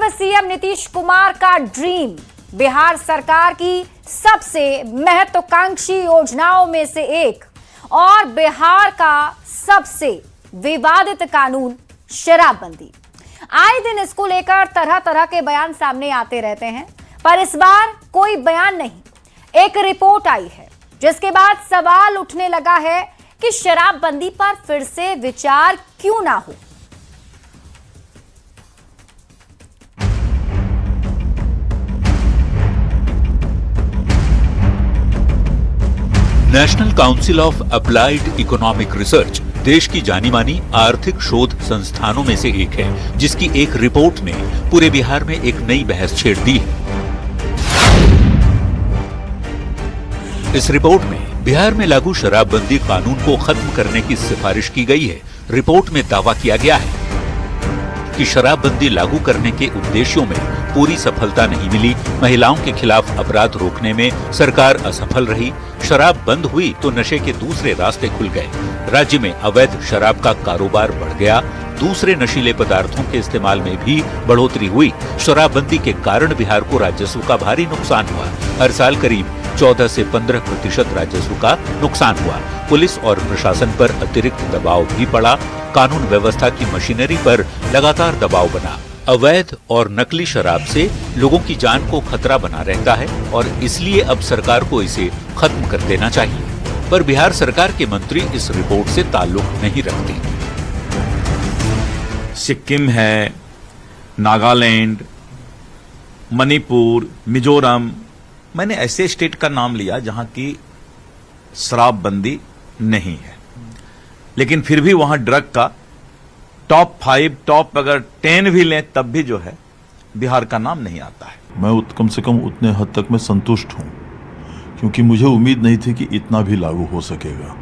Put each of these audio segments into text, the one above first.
पूर्व सीएम नीतीश कुमार का ड्रीम, बिहार सरकार की सबसे महत्वाकांक्षी योजनाओं में से एक और बिहार का सबसे विवादित कानून शराबबंदी। आए दिन इसको लेकर तरह तरह के बयान सामने आते रहते हैं, पर इस बार कोई बयान नहीं, एक रिपोर्ट आई है जिसके बाद सवाल उठने लगा है कि शराबबंदी पर फिर से विचार क्यों ना हो। National council of applied economic research देश की जानी मानी आर्थिक शोध संस्थानों में से एक है, जिसकी एक रिपोर्ट ने पूरे बिहार में एक नई बहस छेड़ दी है। इस रिपोर्ट में बिहार में लागू शराबबंदी कानून को खत्म करने की सिफारिश की गई है। रिपोर्ट में दावा किया गया है कि शराबबंदी लागू करने के उद्देश्यों में पूरी सफलता नहीं मिली, महिलाओं के खिलाफ अपराध रोकने में सरकार असफल रही, शराब बंद हुई तो नशे के दूसरे रास्ते खुल गए, राज्य में अवैध शराब का कारोबार बढ़ गया, दूसरे नशीले पदार्थों के इस्तेमाल में भी बढ़ोतरी हुई। शराबबंदी के कारण बिहार को राजस्व का भारी नुकसान हुआ। हर साल करीब 14 से 15% राजस्व का नुकसान हुआ। पुलिस और प्रशासन पर अतिरिक्त दबाव भी पड़ा। कानून व्यवस्था की मशीनरी पर लगातार दबाव बना। अवैध और नकली शराब से लोगों की जान को खतरा बना रहता है और इसलिए अब सरकार को इसे खत्म कर देना चाहिए। पर बिहार सरकार के मंत्री इस रिपोर्ट से ताल्लुक नहीं रखते। सिक्किम है, नागालैंड, मणिपुर, मिजोरम, मैंने ऐसे स्टेट का नाम लिया जहां की शराबबंदी नहीं है, लेकिन फिर भी वहां ड्रग का टॉप 5, टॉप अगर 10 भी लें तब भी जो है बिहार का नाम नहीं आता है। मैं कम से कम उतने हद तक मैं संतुष्ट हूं, क्योंकि मुझे उम्मीद नहीं थी कि इतना भी लागू हो सकेगा।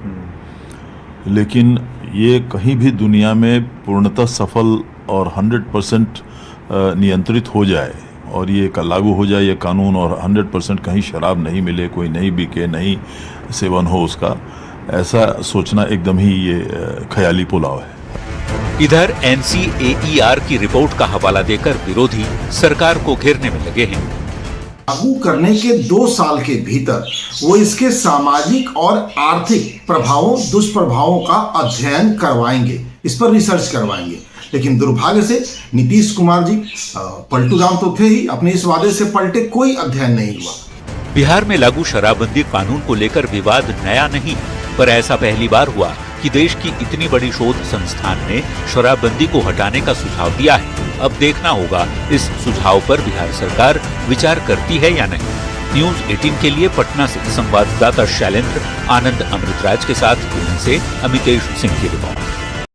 लेकिन ये कहीं भी दुनिया में पूर्णतः सफल और 100% नियंत्रित हो जाए और ये लागू हो जाए ये कानून और 100% कहीं शराब नहीं मिले, कोई नहीं बिके, नहीं सेवन हो उसका, ऐसा सोचना एकदम ही ये ख्याली पुलाव है। इधर NCAER की रिपोर्ट का हवाला देकर विरोधी सरकार को घेरने में लगे हैं। लागू करने के 2 साल के भीतर वो इसके सामाजिक और आर्थिक प्रभावों, दुष्प्रभावों का अध्ययन करवाएंगे, इस पर रिसर्च करवाएंगे। लेकिन दुर्भाग्य से नीतीश कुमार जी पलटू राम तो थे ही, अपने इस वादे से पलटे, कोई अध्ययन नहीं हुआ। बिहार में लागू शराबबंदी कानून को लेकर विवाद नया नहीं, पर ऐसा पहली बार हुआ कि देश की इतनी बड़ी शोध संस्थान ने शराबबंदी को हटाने का सुझाव दिया है। अब देखना होगा इस सुझाव पर बिहार सरकार विचार करती है या नहीं। न्यूज़ 18 के लिए पटना से संवाददाता शैलेंद्र आनंद अमृतराज के साथ दिल्ली से अमितेश सिंह की रिपोर्ट।